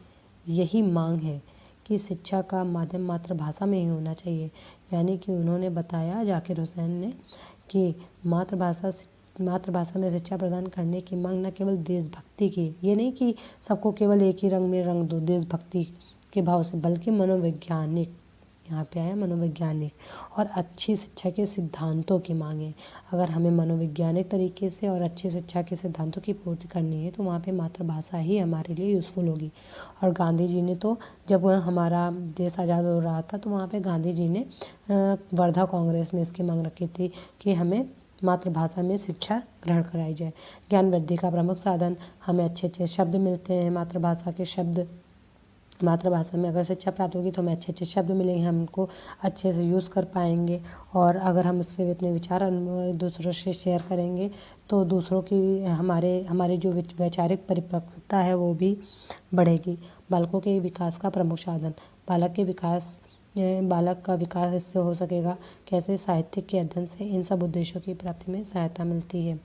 यही मांग है कि शिक्षा का माध्यम मातृभाषा में ही होना चाहिए। यानी कि उन्होंने बताया, जाकिर हुसैन ने, कि मातृभाषा में शिक्षा प्रदान करने की मांग न केवल देशभक्ति की, ये नहीं कि सबको केवल एक ही रंग में रंग दो देशभक्ति के भाव से, बल्कि मनोवैज्ञानिक, यहाँ पे आया मनोवैज्ञानिक और अच्छी शिक्षा के सिद्धांतों की मांग है। अगर हमें मनोवैज्ञानिक तरीके से और अच्छी शिक्षा के सिद्धांतों की पूर्ति करनी है तो वहाँ पे मातृभाषा ही हमारे लिए यूज़फुल होगी। और गांधी जी ने तो, जब हमारा देश आज़ाद हो रहा था, तो वहाँ पे गांधी जी ने वर्धा कांग्रेस में इसकी मांग रखी थी कि हमें मातृभाषा में शिक्षा ग्रहण कराई जाए। ज्ञान वृद्धि का प्रमुख साधन, हमें अच्छे अच्छे शब्द मिलते हैं, मातृभाषा के शब्द। मातृभाषा में अगर शिक्षा प्राप्त होगी तो हमें अच्छे अच्छे शब्द मिलेंगे, हम उनको अच्छे से यूज़ कर पाएंगे। और अगर हम उससे अपने विचार दूसरों से शेयर करेंगे तो दूसरों की हमारे जो वैचारिक परिपक्वता है वो भी बढ़ेगी। बालकों के विकास का प्रमुख साधन, बालक का विकास इससे हो सकेगा। कैसे? साहित्य के अध्ययन से इन सब उद्देश्यों की प्राप्ति में सहायता मिलती है।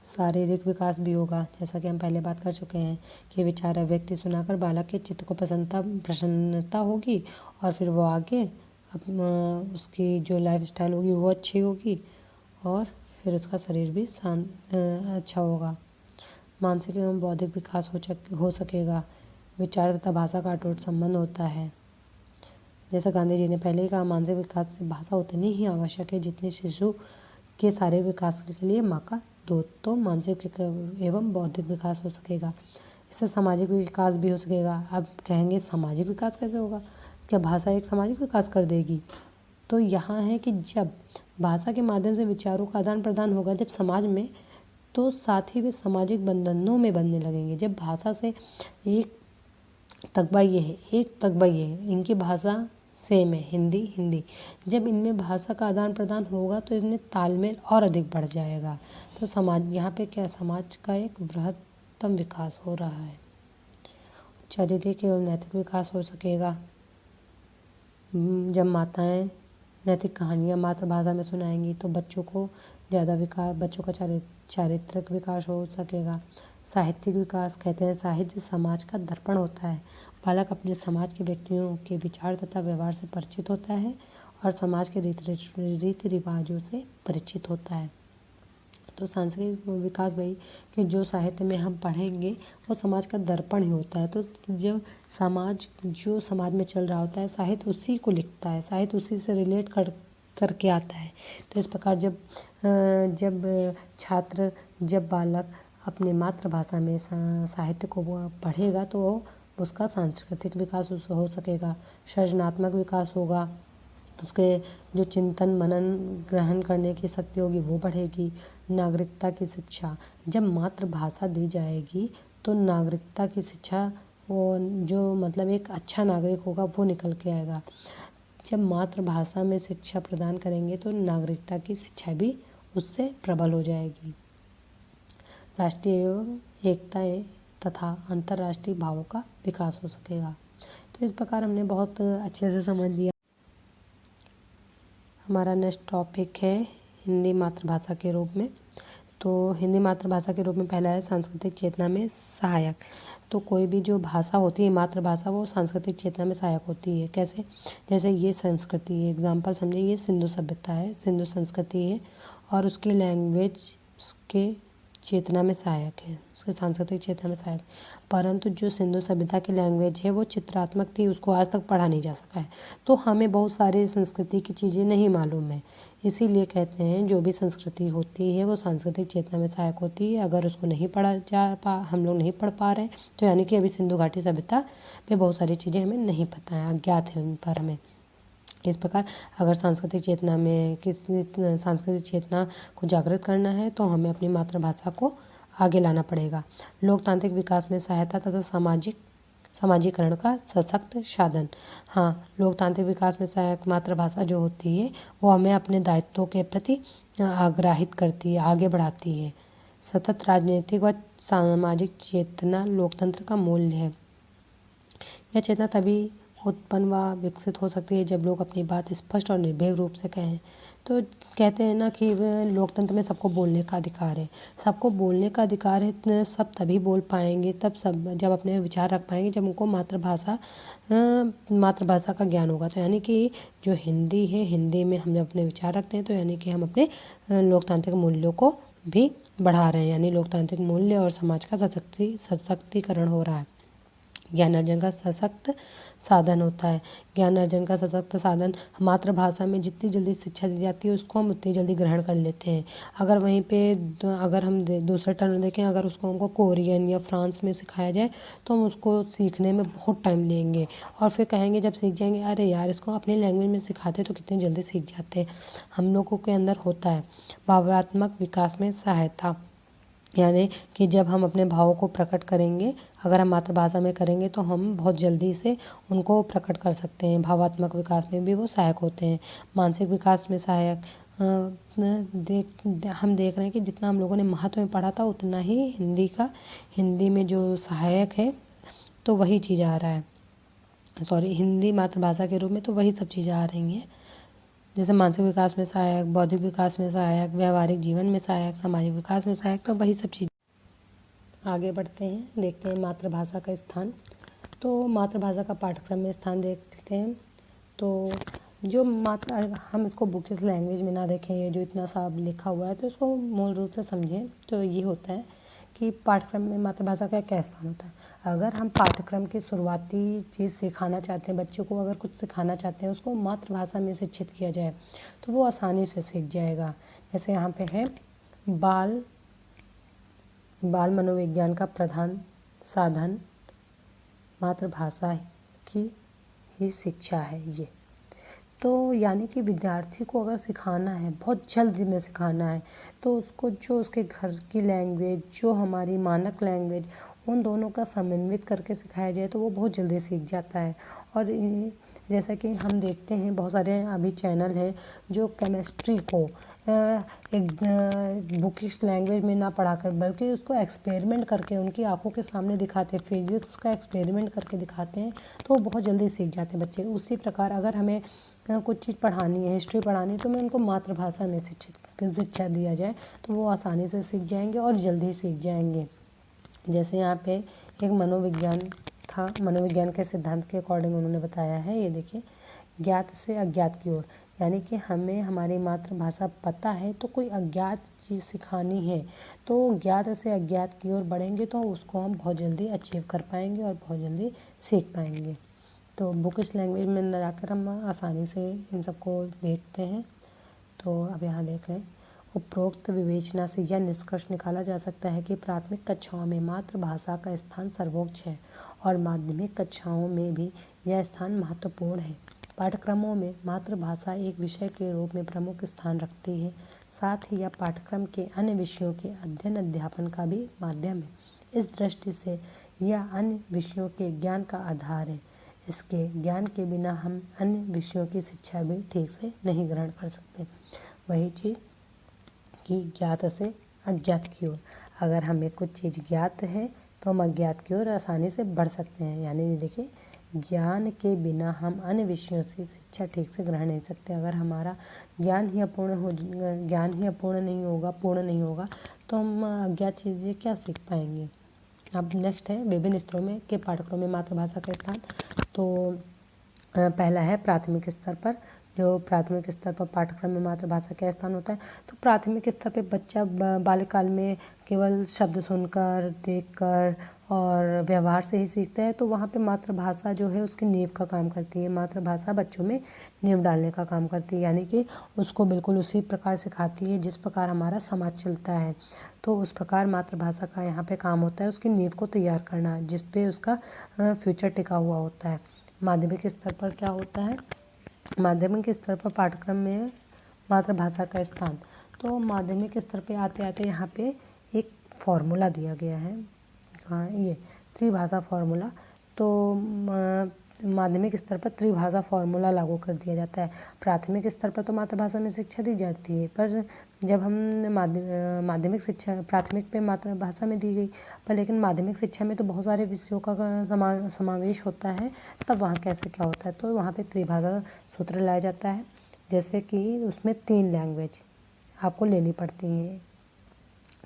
शारीरिक विकास भी होगा, जैसा कि हम पहले बात कर चुके हैं कि विचार अभिव्यक्ति सुनाकर बालक के चित्त को प्रसन्नता होगी और फिर वो आगे उसकी जो लाइफ स्टाइल होगी वो अच्छी होगी और फिर उसका शरीर भी अच्छा होगा। मानसिक एवं बौद्धिक विकास हो सकेगा। विचार तथा भाषा का अटूट संबंध होता है। जैसा गांधी जी ने पहले ही कहा, मानसिक विकास से भाषा उतनी ही आवश्यक है जितनी शिशु के सारे विकास के लिए माँ का दूध। तो मानसिक एवं बौद्धिक विकास हो सकेगा। इससे सामाजिक विकास भी हो सकेगा। अब कहेंगे सामाजिक विकास कैसे होगा? क्या भाषा एक सामाजिक विकास कर देगी? तो यहाँ है कि जब भाषा के माध्यम से विचारों का आदान प्रदान होगा जब समाज में, तो साथ ही वे सामाजिक बंधनों में बनने लगेंगे। जब भाषा से एक तकबा ये है, इनकी भाषा सेम है, हिंदी। जब इनमें भाषा का आदान प्रदान होगा तो इनमें तालमेल और अधिक बढ़ जाएगा। तो समाज, यहाँ पे क्या, समाज का एक बृहत्तम विकास हो रहा है। शारीरिक एवं नैतिक विकास हो सकेगा। जब माताएं नैतिक कहानियाँ मातृभाषा में सुनाएंगी तो बच्चों का चारित्रिक विकास हो सकेगा। साहित्यिक विकास, कहते हैं साहित्य समाज का दर्पण होता है। बालक अपने समाज के व्यक्तियों के विचार तथा व्यवहार से परिचित होता है और समाज के रीति रिवाजों से परिचित होता है। तो सांस्कृतिक विकास भाई कि जो साहित्य में हम पढ़ेंगे वो समाज का दर्पण ही होता है। तो जब जो समाज में चल रहा होता है साहित्य उसी को लिखता है, साहित्य उसी से रिलेट करके आता है। तो इस प्रकार जब छात्र, जब बालक अपने मातृभाषा में साहित्य को वो पढ़ेगा तो उसका सांस्कृतिक विकास हो सकेगा, सृजनात्मक विकास होगा, उसके जो चिंतन मनन ग्रहण करने की शक्ति होगी वो बढ़ेगी। नागरिकता की शिक्षा, जब मातृभाषा दी जाएगी तो नागरिकता की शिक्षा, वो जो मतलब एक अच्छा नागरिक होगा वो निकल के आएगा। जब मातृभाषा में शिक्षा प्रदान करेंगे तो नागरिकता की शिक्षा भी उससे प्रबल हो जाएगी। राष्ट्रीय एवं एकता तथा अंतर्राष्ट्रीय भावों का विकास हो सकेगा। तो इस प्रकार हमने बहुत अच्छे से समझ लिया। हमारा नेक्स्ट टॉपिक है हिंदी मातृभाषा के रूप में। तो हिंदी मातृभाषा के रूप में पहला है सांस्कृतिक चेतना में सहायक। तो कोई भी जो भाषा होती है मातृभाषा वो सांस्कृतिक चेतना में सहायक होती है। कैसे? जैसे ये संस्कृति है, एग्जाम्पल समझे, ये सिंधु सभ्यता है, सिंधु संस्कृति है और उसकी लैंग्वेज के चेतना में सहायक है, उसके सांस्कृतिक चेतना में सहायक। परंतु जो सिंधु सभ्यता की लैंग्वेज है वो चित्रात्मक थी, उसको आज तक पढ़ा नहीं जा सका है। तो हमें बहुत सारी संस्कृति की चीज़ें नहीं मालूम है, इसीलिए कहते हैं जो भी संस्कृति होती है वो सांस्कृतिक चेतना में सहायक होती है। अगर उसको नहीं पढ़ा हम लोग नहीं पढ़ पा रहे हैं तो यानी कि अभी सिंधु घाटी सभ्यता पे बहुत सारी चीज़ें हमें नहीं पता है, अज्ञात है उन पर हमें। इस प्रकार अगर सांस्कृतिक चेतना को जागृत करना है तो हमें अपनी मातृभाषा को आगे लाना पड़ेगा। लोकतांत्रिक विकास में सहायता तथा समाजीकरण का सशक्त साधन। हाँ, लोकतांत्रिक विकास में सहायक मातृभाषा जो होती है वो हमें अपने दायित्वों के प्रति आग्राहित करती है, आगे बढ़ाती है। सतत राजनीतिक व सामाजिक चेतना लोकतंत्र का मूल्य है। यह चेतना तभी उत्पन्न व विकसित हो सकती है जब लोग अपनी बात स्पष्ट और निर्भीक रूप से कहें। तो कहते हैं ना कि लोकतंत्र में सबको बोलने का अधिकार है, सबको बोलने का अधिकार है, सब तभी बोल पाएंगे, तब सब जब अपने विचार रख पाएंगे जब उनको मातृभाषा का ज्ञान होगा। तो यानी कि जो हिंदी है, हिंदी में हम जब अपने विचार रखते हैं तो यानी कि हम अपने लोकतांत्रिक मूल्यों को भी बढ़ा रहे हैं, यानी लोकतांत्रिक मूल्य और समाज का सशक्तिकरण हो रहा है। ज्ञान अर्जन का सशक्त साधन होता है। ज्ञान अर्जन का सशक्त साधन, मातृभाषा में जितनी जल्दी शिक्षा दी जाती है उसको हम उतनी जल्दी ग्रहण कर लेते हैं। अगर वहीं पे अगर हम दूसरा टर्न देखें, अगर उसको हमको कोरियन या फ्रांस में सिखाया जाए तो हम उसको सीखने में बहुत टाइम लेंगे और फिर कहेंगे जब सीख जाएंगे अरे यार इसको अपनी लैंग्वेज में सिखाते तो कितनी जल्दी सीख जाते। हम लोगों के अंदर होता है। भावनात्मक विकास में सहायता, यानी कि जब हम अपने भावों को प्रकट करेंगे, अगर हम मातृभाषा में करेंगे तो हम बहुत जल्दी से उनको प्रकट कर सकते हैं। भावात्मक विकास में भी वो सहायक होते हैं। मानसिक विकास में सहायक, हम देख रहे हैं कि जितना हम लोगों ने महत्व में पढ़ा था उतना ही हिंदी में जो सहायक है तो वही चीज़ आ रहा है, हिंदी मातृभाषा के रूप में तो वही सब चीज़ें आ रही हैं। जैसे मानसिक विकास में सहायक, बौद्धिक विकास में सहायक, व्यावहारिक जीवन में सहायक, सामाजिक विकास में सहायक, तो वही सब चीज़। आगे बढ़ते हैं, देखते हैं मातृभाषा का स्थान। तो मातृभाषा का पाठ्यक्रम में स्थान देखते हैं। तो जो हम इसको बुकिश लैंग्वेज में ना देखें, ये जो इतना सा लिखा हुआ है तो इसको मूल रूप से समझें। तो ये होता है कि पाठ्यक्रम में मातृभाषा का क्या स्थान होता है। अगर हम पाठ्यक्रम की शुरुआती चीज़ सिखाना चाहते हैं, बच्चों को अगर कुछ सिखाना चाहते हैं, उसको मातृभाषा में शिक्षित किया जाए तो वो आसानी से सीख जाएगा। जैसे यहाँ पे है बाल मनोविज्ञान का प्रधान साधन मातृभाषा की ही शिक्षा है ये। तो यानी कि विद्यार्थी को अगर सिखाना है, बहुत जल्द में सिखाना है, तो उसको जो उसके घर की लैंग्वेज, जो हमारी मानक लैंग्वेज, उन दोनों का समन्वित करके सिखाया जाए तो वो बहुत जल्दी सीख जाता है। और जैसा कि हम देखते हैं बहुत सारे अभी चैनल हैं जो केमिस्ट्री को एक बुकिश लैंग्वेज में ना पढ़ाकर बल्कि उसको एक्सपेरिमेंट करके उनकी आंखों के सामने दिखाते हैं, फिजिक्स का एक्सपेरिमेंट करके दिखाते हैं तो वो बहुत जल्दी सीख जाते हैं बच्चे। उसी प्रकार अगर हमें कुछ चीज़ पढ़ानी है, हिस्ट्री पढ़ानी है, तो मैं उनको मातृभाषा में शिक्षा दिया जाए तो वो आसानी से सीख जाएंगे और जल्दी सीख जाएंगे। जैसे यहाँ पे एक मनोविज्ञान था, मनोविज्ञान के सिद्धांत के अकॉर्डिंग उन्होंने बताया है, ये देखिए, ज्ञात से अज्ञात की ओर। यानी कि हमें हमारी मातृभाषा पता है तो कोई अज्ञात चीज़ सिखानी है तो ज्ञात से अज्ञात की ओर बढ़ेंगे तो उसको हम बहुत जल्दी अचीव कर पाएंगे और बहुत जल्दी सीख पाएंगे। तो बुकिश लैंग्वेज में न जाकर हम आसानी से इन सबको देखते हैं। तो अब यहाँ देख लें, उपरोक्त विवेचना से यह निष्कर्ष निकाला जा सकता है कि प्राथमिक कक्षाओं में मातृभाषा का स्थान सर्वोच्च है और माध्यमिक कक्षाओं में भी यह स्थान महत्वपूर्ण है। पाठ्यक्रमों में मातृभाषा एक विषय के रूप में प्रमुख स्थान रखती है। साथ ही यह पाठ्यक्रम के अन्य विषयों के अध्ययन अध्यापन का भी माध्यम है। इस दृष्टि से यह अन्य विषयों के ज्ञान का आधार है। इसके ज्ञान के बिना हम अन्य विषयों की शिक्षा भी ठीक से नहीं ग्रहण कर सकते। वही चीज़ कि ज्ञात से अज्ञात की ओर, अगर हमें कुछ चीज़ ज्ञात है तो हम अज्ञात की ओर आसानी से बढ़ सकते हैं। यानी देखिए, ज्ञान के बिना हम अन्य विषयों से शिक्षा ठीक से ग्रहण नहीं सकते। अगर हमारा ज्ञान ही अपूर्ण नहीं होगा, पूर्ण नहीं होगा तो हम अज्ञात चीज़ें क्या सीख पाएंगे। अब नेक्स्ट है विभिन्न स्तरों में के पाठ्यक्रम में मातृभाषा का स्थान। तो पहला है प्राथमिक स्तर पर। जो प्राथमिक स्तर पर पाठ्यक्रम में मातृभाषा का स्थान होता है, तो प्राथमिक स्तर पे बच्चा बाल्यकाल में केवल शब्द सुनकर, देखकर और व्यवहार से ही सीखता है। तो वहाँ पे मातृभाषा जो है उसकी नींव का काम करती है। मातृभाषा बच्चों में नींव डालने का काम करती है, यानी कि उसको बिल्कुल उसी प्रकार सिखाती है जिस प्रकार हमारा समाज चलता है। तो उस प्रकार मातृभाषा का यहाँ पे काम होता है उसकी नींव को तैयार करना, जिस पे उसका फ्यूचर टिका हुआ होता है। माध्यमिक स्तर पर क्या होता है, माध्यमिक स्तर पर पाठ्यक्रम में मातृभाषा का स्थान। तो माध्यमिक स्तर पे आते आते यहाँ पे एक फॉर्मूला दिया गया है, हाँ ये त्रिभाषा फॉर्मूला। तो माध्यमिक स्तर पर त्रिभाषा फॉर्मूला लागू कर दिया जाता है। प्राथमिक स्तर पर तो मातृभाषा में शिक्षा दी जाती है, पर जब हम माध्यमिक शिक्षा प्राथमिक पे मातृभाषा में दी गई, पर लेकिन माध्यमिक शिक्षा में तो बहुत सारे विषयों का समावेश होता है, तब वहाँ कैसे क्या होता है। तो वहाँ पे त्रिभाषा सूत्र लाया जाता है, जैसे कि उसमें 3 लैंग्वेज आपको लेनी पड़ती हैं,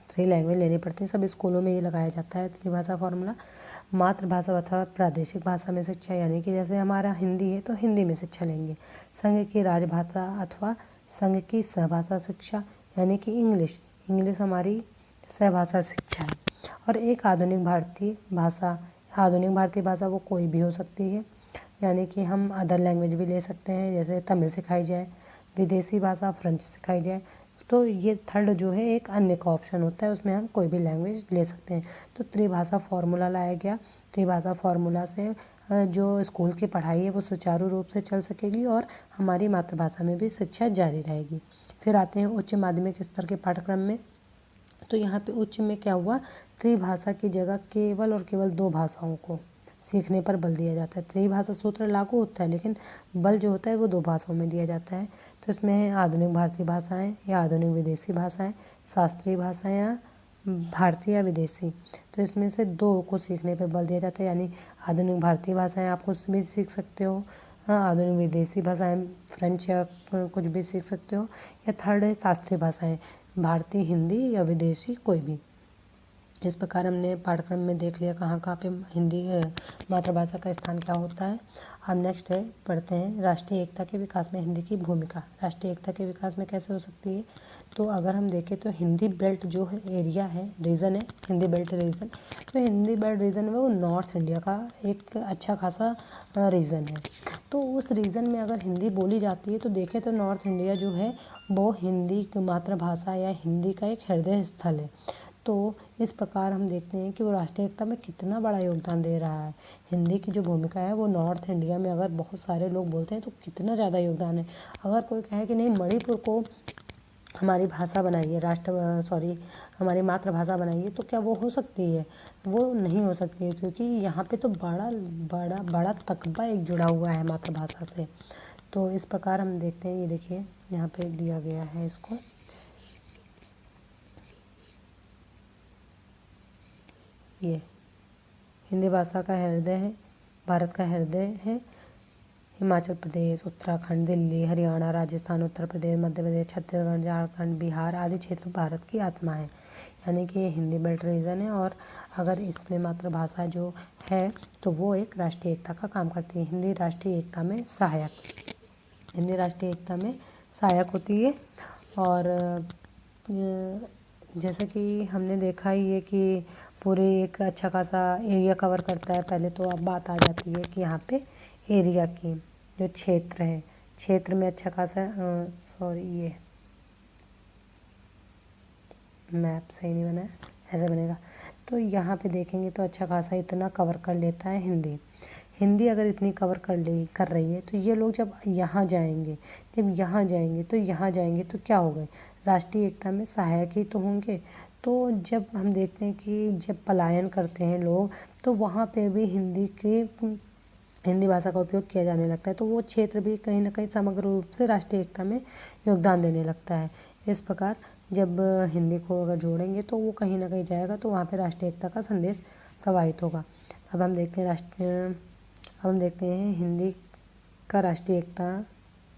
3 लैंग्वेज लेनी पड़ती हैं। सब स्कूलों में ये लगाया जाता है त्रिभाषा फॉर्मूला। मातृभाषा अथवा प्रादेशिक भाषा में शिक्षा, यानी कि जैसे हमारा हिंदी है तो हिंदी में शिक्षा लेंगे। संघ की राजभाषा अथवा संघ की सहभाषा शिक्षा, यानी कि इंग्लिश हमारी सहभाषा शिक्षा है। और एक आधुनिक भारतीय भाषा वो कोई भी हो सकती है, यानी कि हम अदर लैंग्वेज भी ले सकते हैं, जैसे तमिल सिखाई जाए, विदेशी भाषा फ्रेंच सिखाई जाए। तो ये थर्ड जो है एक अन्य का ऑप्शन होता है, उसमें हम कोई भी लैंग्वेज ले सकते हैं। तो त्रिभाषा फॉर्मूला लाया गया। त्रिभाषा फॉर्मूला से जो स्कूल की पढ़ाई है वो सुचारू रूप से चल सकेगी और हमारी मातृभाषा में भी शिक्षा जारी रहेगी। फिर आते हैं उच्च माध्यमिक स्तर के पाठ्यक्रम में। तो यहाँ पे उच्च में क्या हुआ, त्रिभाषा की जगह केवल और केवल 2 भाषाओं को सीखने पर बल दिया जाता है। त्रिभाषा सूत्र लागू होता है, लेकिन बल जो होता है वो 2 भाषाओं में दिया जाता है। तो इसमें है आधुनिक भारतीय भाषाएं या आधुनिक विदेशी भाषाएं, शास्त्रीय भाषाएं या भारतीय या विदेशी। तो इसमें से 2 को सीखने पर बल दिया जाता है, यानी आधुनिक भारतीय भाषाएं आप कुछ भी सीख सकते हो, हाँ आधुनिक विदेशी भाषाएं फ्रेंच या कुछ भी सीख सकते हो, या थर्ड है शास्त्रीय भाषाएं, भारतीय हिंदी या विदेशी कोई भी। इस प्रकार हमने पाठ्यक्रम में देख लिया कहाँ कहाँ पे हिंदी मातृभाषा का स्थान क्या होता है। अब नेक्स्ट है पढ़ते हैं राष्ट्रीय एकता के विकास में हिंदी की भूमिका। राष्ट्रीय एकता के विकास में कैसे हो सकती है, तो अगर हम देखें तो हिंदी बेल्ट जो एरिया है, रीजन है हिंदी बेल्ट रीजन, तो हिंदी बेल्ट रीजन में वो नॉर्थ इंडिया का एक अच्छा खासा रीजन है। तो उस रीजन में अगर हिंदी बोली जाती है तो देखें तो नॉर्थ इंडिया जो है वो हिंदी की मातृभाषा या हिंदी का एक हृदय स्थल है। तो इस प्रकार हम देखते हैं कि वो राष्ट्रीय एकता में कितना बड़ा योगदान दे रहा है। हिंदी की जो भूमिका है वो नॉर्थ इंडिया में अगर बहुत सारे लोग बोलते हैं तो कितना ज़्यादा योगदान है। अगर कोई कहे कि नहीं मणिपुर को हमारी भाषा बनाइए, हमारी मातृभाषा बनाइए, तो क्या वो हो सकती है? वो नहीं हो सकती है, क्योंकि यहाँ पे तो बड़ा बड़ा बड़ा तकबा एक जुड़ा हुआ है मातृभाषा से। तो इस प्रकार हम देखते हैं, ये देखिए यहाँ पे दिया गया है इसको, ये हिंदी भाषा का हृदय है, भारत का हृदय है। हिमाचल प्रदेश, उत्तराखंड, दिल्ली, हरियाणा, राजस्थान, उत्तर प्रदेश, मध्य प्रदेश, छत्तीसगढ़, झारखंड, बिहार आदि क्षेत्र भारत की आत्मा है। यानी कि ये हिंदी बेल्ट रीजन है, और अगर इसमें मातृभाषा जो है तो वो एक राष्ट्रीय एकता का काम करती है। हिंदी राष्ट्रीय एकता में सहायक। हिंदी राष्ट्रीय एकता में सहायक होती है। और जैसा कि हमने देखा ही है कि पूरे एक अच्छा खासा एरिया कवर करता है। पहले तो अब बात आ जाती है कि यहाँ पे एरिया की जो क्षेत्र है, क्षेत्र में अच्छा खासा ये मैप सही नहीं बना है, ऐसे बनेगा। तो यहाँ पे देखेंगे तो अच्छा खासा इतना कवर कर लेता है हिंदी अगर इतनी कवर कर रही है तो ये लोग जब यहाँ जाएंगे तो यहाँ जाएंगे तो क्या हो गए, राष्ट्रीय एकता में सहायक ही तो होंगे। तो जब हम देखते हैं कि जब पलायन करते हैं लोग तो वहाँ पे भी हिंदी भाषा का उपयोग किया जाने लगता है, तो वो क्षेत्र भी कहीं ना कहीं समग्र रूप से राष्ट्रीय एकता में योगदान देने लगता है। इस प्रकार जब हिंदी को अगर जोड़ेंगे तो वो कहीं ना कहीं जाएगा तो वहाँ पे राष्ट्रीय एकता का संदेश प्रवाहित होगा। अब हम देखते हैं हिंदी का राष्ट्रीय एकता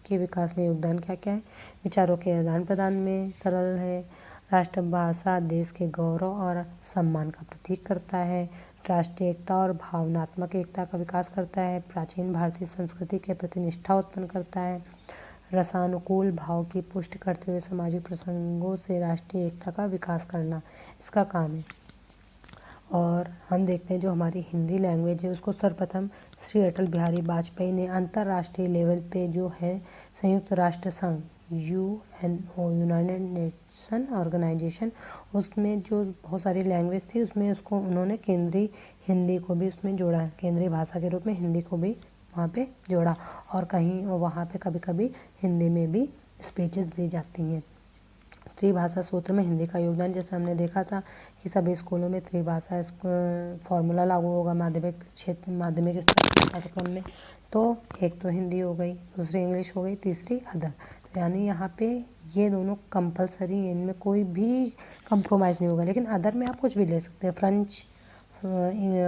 के विकास में योगदान क्या क्या है। विचारों के आदान प्रदान में सरल है, राष्ट्रभाषा देश के गौरव और सम्मान का प्रतीक करता है, राष्ट्रीय एकता और भावनात्मक एकता का विकास करता है, प्राचीन भारतीय संस्कृति के प्रति निष्ठा उत्पन्न करता है, रसानुकूल भाव की पुष्टि करते हुए सामाजिक प्रसंगों से राष्ट्रीय एकता का विकास करना इसका काम है। और हम देखते हैं जो हमारी हिंदी लैंग्वेज है उसको सर्वप्रथम श्री अटल बिहारी वाजपेयी ने अंतर्राष्ट्रीय लेवल पे जो है संयुक्त राष्ट्र संघ UNO यूनाइटेड नेशन ऑर्गेनाइजेशन, उसमें जो बहुत सारी लैंग्वेज थी उसमें उसको उन्होंने केंद्रीय हिंदी को भी उसमें जोड़ा, केंद्रीय भाषा के रूप में हिंदी को भी वहाँ पे जोड़ा। और कहीं वहाँ पे कभी कभी हिंदी में भी स्पीचेस दी जाती हैं। त्रिभाषा सूत्र में हिंदी का योगदान, जैसे हमने देखा था कि सभी स्कूलों में त्रिभाषा फॉर्मूला लागू होगा माध्यमिक स्तर के पाठ्यक्रम में। तो एक तो हिंदी हो गई, दूसरी इंग्लिश हो गई, तीसरी अदर। तो यानी यहाँ पे ये दोनों कंपलसरी है, इनमें कोई भी कंप्रोमाइज़ नहीं होगा। लेकिन अदर में आप कुछ भी ले सकते हैं,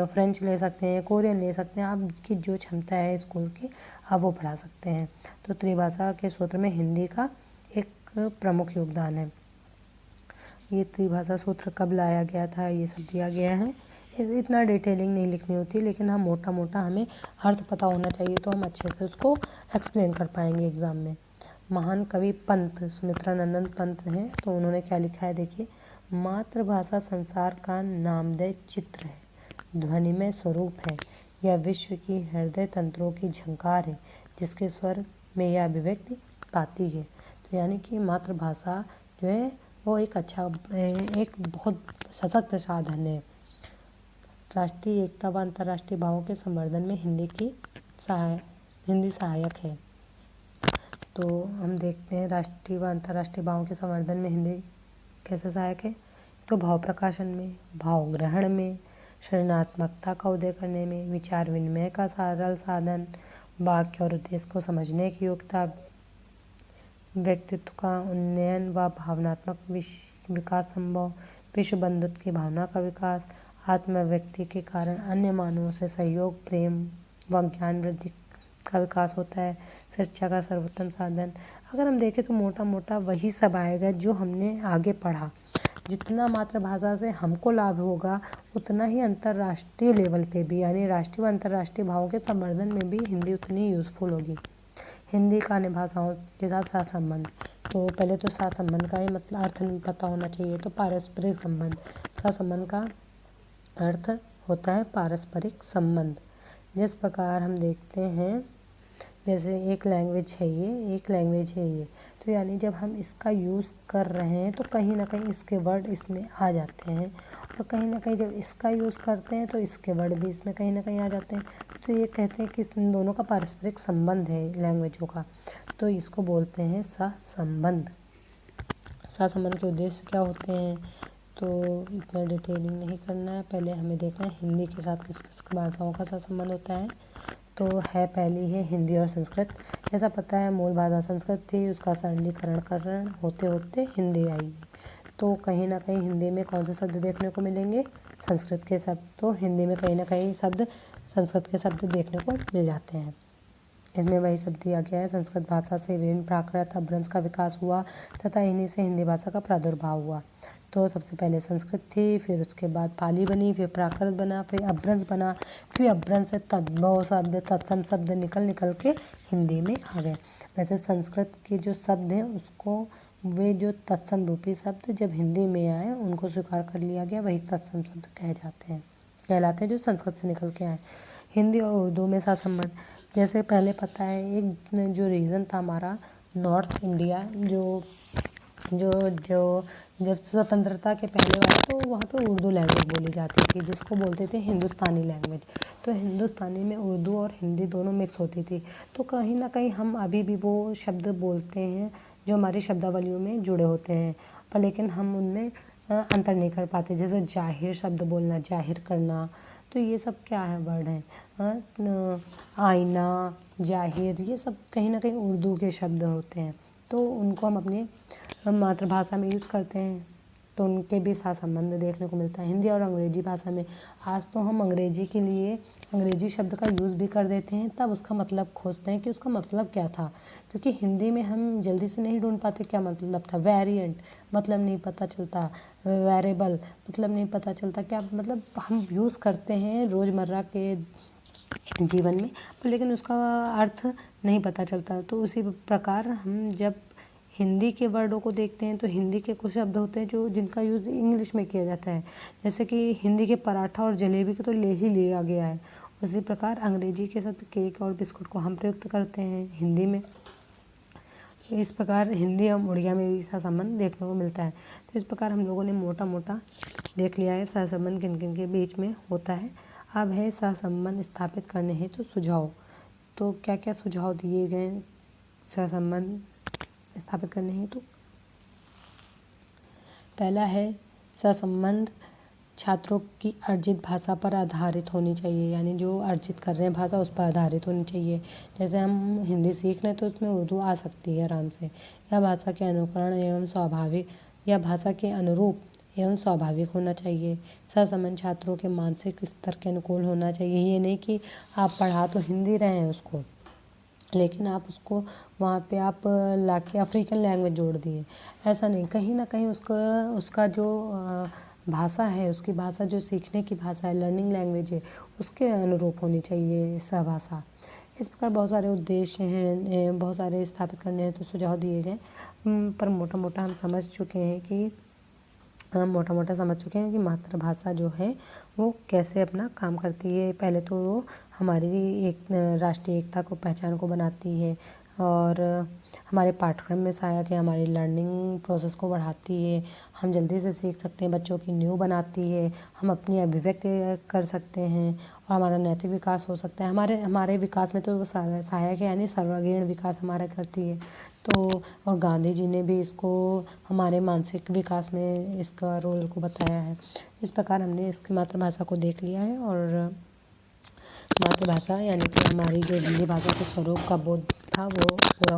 फ्रेंच ले सकते हैं, कोरियन ले सकते हैं, आपकी जो क्षमता है स्कूल की आप वो पढ़ा सकते हैं। तो त्रिभाषा के सूत्र में हिंदी का एक प्रमुख योगदान है। ये त्रिभाषा सूत्र कब लाया गया था ये सब दिया गया है, इतना डिटेलिंग नहीं लिखनी होती, लेकिन हम मोटा मोटा हमें अर्थ पता होना चाहिए तो हम अच्छे से उसको एक्सप्लेन कर पाएंगे एग्ज़ाम में। महान कवि पंत सुमित्रानंदन पंत हैं, तो उन्होंने क्या लिखा है देखिए, मातृभाषा संसार का नामदेय चित्र है, ध्वनिमय स्वरूप है, यह विश्व की हृदय तंत्रों की झंकार है जिसके स्वर में यह अभिव्यक्ति पाती है। तो यानी कि मातृभाषा जो है वो एक बहुत सशक्त साधन है। राष्ट्रीय एकता व अंतर्राष्ट्रीय भावों के संवर्धन में हिंदी सहायक है। तो हम देखते हैं राष्ट्रीय व अंतर्राष्ट्रीय भावों के संवर्धन में हिंदी कैसे सहायक है। तो भाव प्रकाशन में, भाव ग्रहण में, सृजनात्मकता का उदय करने में, विचार विनिमय का सरल साधन, वाक्य और उद्देश्य को समझने की योग्यता, व्यक्तित्व का उन्नयन व भावनात्मक विकास संभव, विश्व बंधुत्व की भावना का विकास, आत्म व्यक्ति के कारण अन्य मानवों से सहयोग, प्रेम व ज्ञान वृद्धि का विकास होता है, शिक्षा का सर्वोत्तम साधन। अगर हम देखें तो मोटा मोटा वही सब आएगा जो हमने आगे पढ़ा। जितना मातृभाषा से हमको लाभ होगा उतना ही अंतर्राष्ट्रीय लेवल पे भी, यानी राष्ट्रीय व अंतर्राष्ट्रीय भावों के संवर्धन में भी हिंदी उतनी यूज़फुल होगी। हिंदी का अन्य भाषाओं के साथ सहसंबंध, तो पहले तो सहसंबंध का ही मतलब अर्थ पता होना चाहिए। तो पारस्परिक संबंध, सहसंबंध का अर्थ होता है पारस्परिक संबंध। जिस प्रकार हम देखते हैं जैसे एक लैंग्वेज है ये, तो यानी जब हम इसका यूज़ कर रहे हैं तो कहीं ना कहीं इसके वर्ड इसमें आ जाते हैं, और कहीं ना कहीं जब इसका यूज़ करते हैं तो इसके वर्ड भी इसमें कहीं ना कहीं आ जाते हैं। तो ये कहते हैं कि इन दोनों का पारस्परिक संबंध है लैंग्वेजों का, तो इसको बोलते हैं सहसंबंध। सहसंबंध के उद्देश्य क्या होते हैं तो इतना डिटेलिंग नहीं करना है, पहले हमें देखना है हिंदी के साथ किस किस भाषाओं का सहसंबंध होता है। तो पहली है हिंदी और संस्कृत। जैसा पता है मूल भाषा संस्कृत थी, उसका सरलीकरण होते होते हिंदी आई। तो कहीं ना कहीं हिंदी में कौन से शब्द देखने को मिलेंगे, संस्कृत के शब्द। तो हिंदी में कहीं ना कहीं संस्कृत के शब्द देखने को मिल जाते हैं। इसमें वही शब्द दिया गया है, संस्कृत भाषा से विभिन्न प्राकृत अपभ्रंश का विकास हुआ तथा इन्हीं से हिंदी भाषा का प्रादुर्भाव हुआ। तो सबसे पहले संस्कृत थी, फिर उसके बाद पाली बनी, फिर प्राकृत बना, फिर अपभ्रंश बना, फिर अपभ्रंश से तद्भव शब्द, तत्सम शब्द निकल के हिंदी में आ गए। वैसे संस्कृत के जो शब्द हैं उसको वे जो तत्सम रूपी शब्द जब हिंदी में आए उनको स्वीकार कर लिया गया, वही तत्सम शब्द कहलाते हैं जो संस्कृत से निकल के आए। हिंदी और उर्दू में सहसंबंध, जैसे पहले पता है एक जो रीजन था हमारा नॉर्थ इंडिया, जो जो जो जब स्वतंत्रता के पहले वाला, तो वहाँ पे उर्दू लैंग्वेज बोली जाती थी जिसको बोलते थे हिंदुस्तानी लैंग्वेज। तो हिंदुस्तानी में उर्दू और हिंदी दोनों मिक्स होती थी। तो कहीं ना कहीं हम अभी भी वो शब्द बोलते हैं जो हमारी शब्दावलियों में जुड़े होते हैं, पर लेकिन हम उनमें अंतर नहीं कर पाते। जैसे जाहिर शब्द बोलना, जाहिर करना, तो ये सब क्या है वर्ड हैं। आईना, जाहिर, ये सब कहीं ना कहीं उर्दू के शब्द होते हैं, तो उनको हम अपनी मातृभाषा में यूज़ करते हैं, तो उनके भी साथ संबंध देखने को मिलता है। हिंदी और अंग्रेजी भाषा में आज तो हम अंग्रेजी के लिए अंग्रेजी शब्द का यूज़ भी कर देते हैं, तब उसका मतलब खोजते हैं कि उसका मतलब क्या था, क्योंकि हिंदी में हम जल्दी से नहीं ढूंढ पाते क्या मतलब था। वेरिएंट मतलब नहीं पता चलता, वेरिएबल मतलब नहीं पता चलता, क्या मतलब हम यूज़ करते हैं रोज़मर्रा के जीवन में, पर लेकिन उसका अर्थ नहीं पता चलता। तो उसी प्रकार हम जब हिंदी के वर्डों को देखते हैं तो हिंदी के कुछ शब्द होते हैं जो जिनका यूज़ इंग्लिश में किया जाता है, जैसे कि हिंदी के पराठा और जलेबी को तो ले ही लिया गया है। उसी प्रकार अंग्रेजी के शब्द केक और बिस्कुट को हम प्रयुक्त करते हैं हिंदी में। तो इस प्रकार हिंदी और उड़िया में भी इसका संबंध देखने को मिलता है। तो इस प्रकार हम लोगों ने मोटा मोटा देख लिया है सहसंबंध किन किन के बीच में होता है। अब है सहसंबंध स्थापित करने हेतु सुझाव। तो क्या क्या सुझाव दिए गए सहसंबंध स्थापित करने हेतु। पहला है सहसंबंध छात्रों की अर्जित भाषा पर आधारित होनी चाहिए, यानी जो अर्जित कर रहे हैं भाषा उस पर आधारित होनी चाहिए। जैसे हम हिंदी सीख रहे हैं तो उसमें उर्दू आ सकती है आराम से। यह भाषा के अनुकरण एवं स्वाभाविक या भाषा के अनुरूप एवं स्वाभाविक होना चाहिए। सहसंबंध छात्रों के मानसिक स्तर के अनुकूल होना चाहिए। ये नहीं कि आप पढ़ा तो हिंदी रहे हैं उसको, लेकिन आप उसको वहाँ पे आप लाके अफ्रीकन लैंग्वेज जोड़ दिए, ऐसा नहीं। कहीं ना कहीं उसका जो भाषा है, उसकी भाषा जो सीखने की भाषा है, लर्निंग लैंग्वेज है, उसके अनुरूप होनी चाहिए सहभाषा। इस प्रकार बहुत सारे उद्देश्य हैं, बहुत सारे स्थापित करने हैं तो सुझाव दिए गए, पर मोटा मोटा हम समझ चुके हैं कि मातृभाषा जो है वो कैसे अपना काम करती है। पहले तो वो हमारी एक राष्ट्रीय एकता को, पहचान को बनाती है, और हमारे पाठ्यक्रम में सहायक है, हमारी लर्निंग प्रोसेस को बढ़ाती है, हम जल्दी से सीख सकते हैं, बच्चों की नींव बनाती है, हम अपनी अभिव्यक्ति कर सकते हैं और हमारा नैतिक विकास हो सकता है। हमारे विकास में तो वो सहायक है, यानी सर्वांगीण विकास हमारा करती है। तो और गांधी जी ने भी इसको हमारे मानसिक विकास में इसका रोल को बताया है। इस प्रकार हमने इसकी मातृभाषा को देख लिया है, और मातृभाषा यानी कि हमारी जो हिंदी भाषा के स्वरूप का बोध था वो पूरा